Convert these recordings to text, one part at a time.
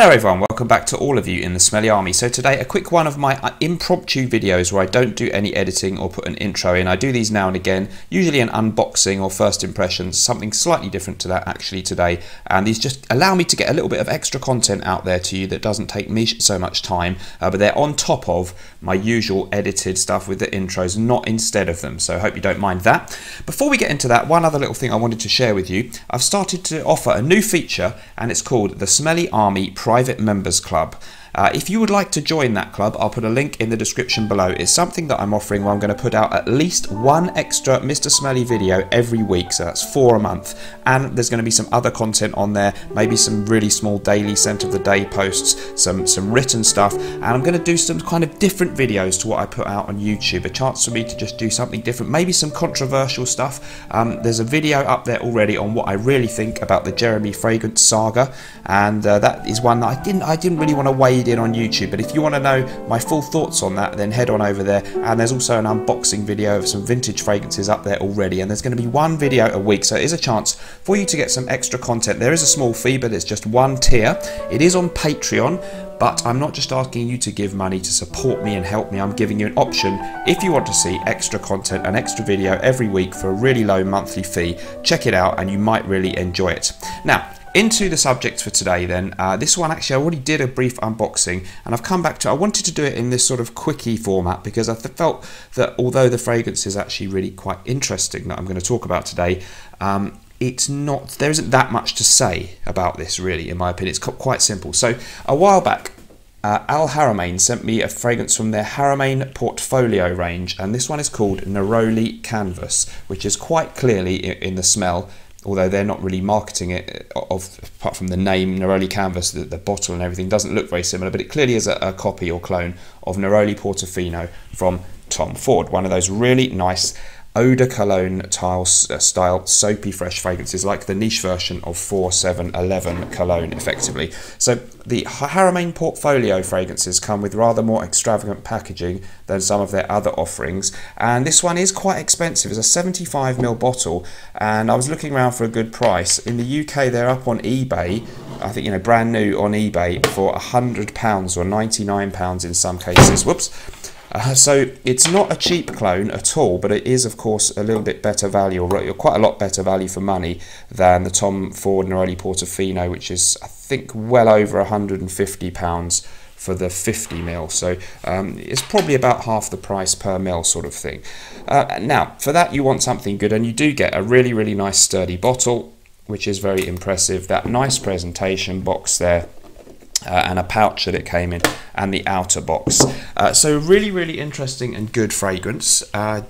Hello everyone, welcome back to all of you in the Smelly Army. So today a quick one of my impromptu videos where I don't do any editing or put an intro in. I do these now and again, usually an unboxing or first impressions, something slightly different to that actually today. And these just allow me to get a little bit of extra content out there to you that doesn't take me so much time, but they're on top of my usual edited stuff with the intros, not instead of them. So I hope you don't mind that. Before we get into that, one other little thing I wanted to share with you. I've started to offer a new feature and it's called the Smelly Army Private Members Club. If you would like to join that club, I'll put a link in the description below. It's something that I'm offering where I'm going to put out at least one extra Mr. Smelly video every week, so that's 4 a month. And there's going to be some other content on there, maybe some really small daily scent of the day posts, some written stuff, and I'm going to do some kind of different videos to what I put out on YouTube, a chance for me to just do something different, maybe some controversial stuff. There's a video up there already on what I really think about the Jeremy fragrance saga, and that is one that I didn't really want to wade in on YouTube, but if you want to know my full thoughts on that, then head on over there. And there's also an unboxing video of some vintage fragrances up there already, and there's going to be one video a week, so it is a chance for you to get some extra content. There is a small fee, but it's just one tier. It is on Patreon, but I'm not just asking you to give money to support me and help me. I'm giving you an option if you want to see extra content, an extra video every week for a really low monthly fee. Check it out and you might really enjoy it. Now, into the subject for today then. This one actually I already did a brief unboxing and I've come back to, I wanted to do it in this sort of quickie format because I felt that although the fragrance is actually really quite interesting that I'm going to talk about today, there isn't that much to say about this really, in my opinion. It's quite simple. So a while back, Haramain sent me a fragrance from their Haramain Portfolio range, and this one is called Neroli Canvas, which is quite clearly in the smell, although they're not really marketing it, apart from the name Neroli Canvas, the bottle and everything doesn't look very similar, but it clearly is a copy or clone of Neroli Portofino from Tom Ford, one of those really nice eau de cologne style soapy fresh fragrances, like the niche version of 4711 cologne effectively. So the Haramain Portfolio fragrances come with rather more extravagant packaging than some of their other offerings, and this one is quite expensive. It's a 75ml bottle, and I was looking around for a good price. In the UK they're up on eBay, I think, you know, brand new on eBay for £100 or £99 in some cases. Whoops. So it's not a cheap clone at all, but it is of course a little bit better value, or quite a lot better value for money than the Tom Ford Neroli Portofino, which is I think well over £150 for the 50ml. So it's probably about half the price per ml sort of thing. Now for that you want something good, and you do get a really nice sturdy bottle, which is very impressive. That nice presentation box there. And a pouch that it came in, and the outer box. So really interesting and good fragrance. And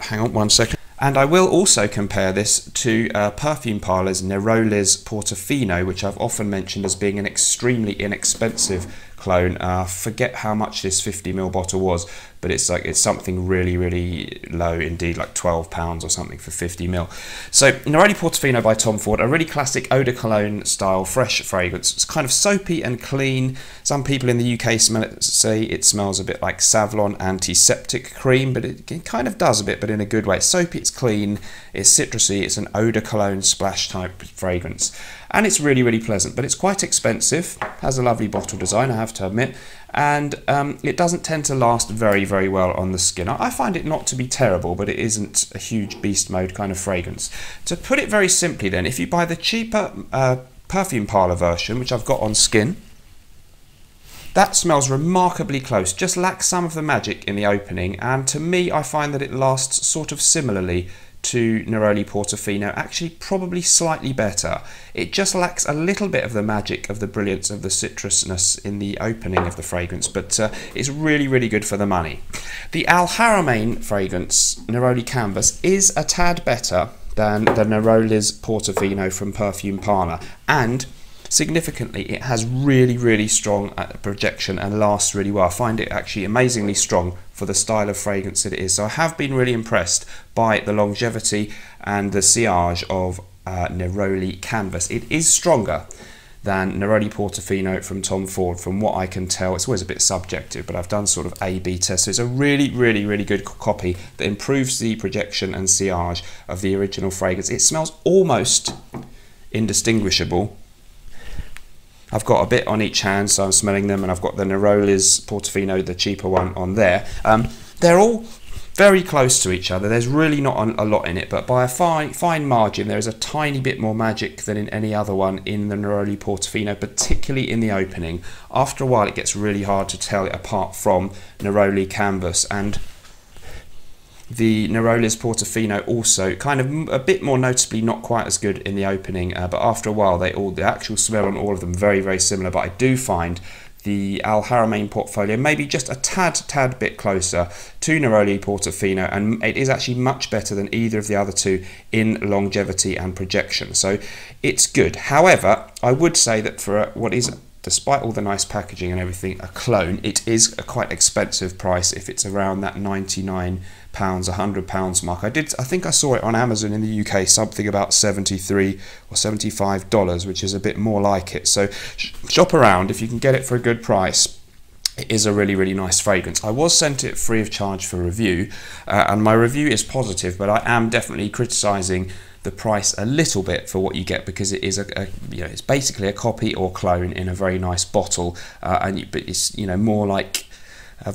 hang on one second. And I will also compare this to Perfume Parlour's Neroliz Portofino, which I've often mentioned as being an extremely inexpensive clone. Forget how much this 50ml bottle was, but it's something really low indeed, like £12 or something for 50ml. So Neroli Portofino by Tom Ford, a really classic eau de cologne style fresh fragrance. It's kind of soapy and clean. Some people in the UK say it smells a bit like Savlon antiseptic cream, but it kind of does a bit, but in a good way. It's soapy, it's clean, it's citrusy, it's an eau de cologne splash type fragrance. And it's really pleasant, but it's quite expensive. Has a lovely bottle design, I have to admit, and it doesn't tend to last very well on the skin. I find it not to be terrible, but it isn't a huge beast mode kind of fragrance. To put it very simply then, if you buy the cheaper Perfume Parlour version, which I've got on skin, that smells remarkably close, just lacks some of the magic in the opening, and to me I find that it lasts sort of similarly to Neroli Portofino, actually probably slightly better. It just lacks a little bit of the magic of the brilliance of the citrusness in the opening of the fragrance, but it's really good for the money. The Haramain fragrance, Neroli Canvas, is a tad better than the Neroliz Portofino from Perfume Parlour, and significantly it has really strong projection and lasts really well. I find it actually amazingly strong for the style of fragrance that it is. So I have been really impressed by the longevity and the sillage of Neroli Canvas. It is stronger than Neroli Portofino from Tom Ford, from what I can tell. It's always a bit subjective, but I've done sort of A/B tests. So it's a really good copy that improves the projection and sillage of the original fragrance. It smells almost indistinguishable I've got a bit on each hand, so I'm smelling them, and I've got the Neroliz Portofino, the cheaper one, on there. They're all very close to each other. There's really not a lot in it, but by a fine margin, there is a tiny bit more magic than in any other one in the Neroli Portofino, particularly in the opening. After a while, it gets really hard to tell it apart from Neroli Canvas, and the Neroliz Portofino also kind of a bit more noticeably not quite as good in the opening, but after a while, the actual smell on all of them very, very similar. But I do find the Haramain portfolio maybe just a tad bit closer to Neroli Portofino, and it is actually much better than either of the other two in longevity and projection, so it's good. However, I would say that for what is, despite all the nice packaging and everything, a clone, it is a quite expensive price if it's around that £99, £100 mark. I think I saw it on Amazon in the UK, something about $73 or $75, which is a bit more like it. So shop around if you can get it for a good price. It is a really, really nice fragrance. I was sent it free of charge for review, and my review is positive, but I am definitely criticising the price a little bit for what you get, because it is it's basically a copy or clone in a very nice bottle, but it's more like a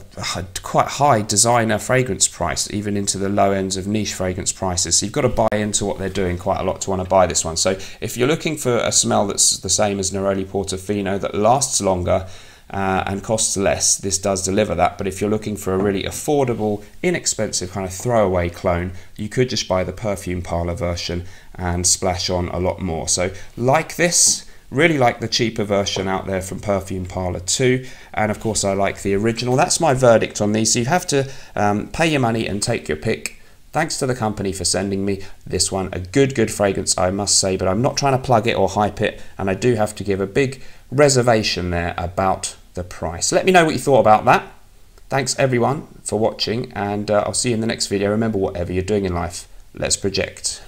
quite high designer fragrance price, even into the low ends of niche fragrance prices. So you've got to buy into what they're doing quite a lot to want to buy this one. So if you're looking for a smell that's the same as Neroli Portofino, that lasts longer and costs less, this does deliver that. But if you're looking for a really affordable, inexpensive kind of throwaway clone, you could just buy the Perfume Parlour version and splash on a lot more. So like this, really like the cheaper version out there from Perfume Parlour too, and of course I like the original. That's my verdict on these. So you have to pay your money and take your pick. Thanks to the company for sending me this one. A good fragrance, I must say, but I'm not trying to plug it or hype it, and I do have to give a big reservation there about the price. Let me know what you thought about that. Thanks everyone for watching, and I'll see you in the next video. Remember, whatever you're doing in life, let's project.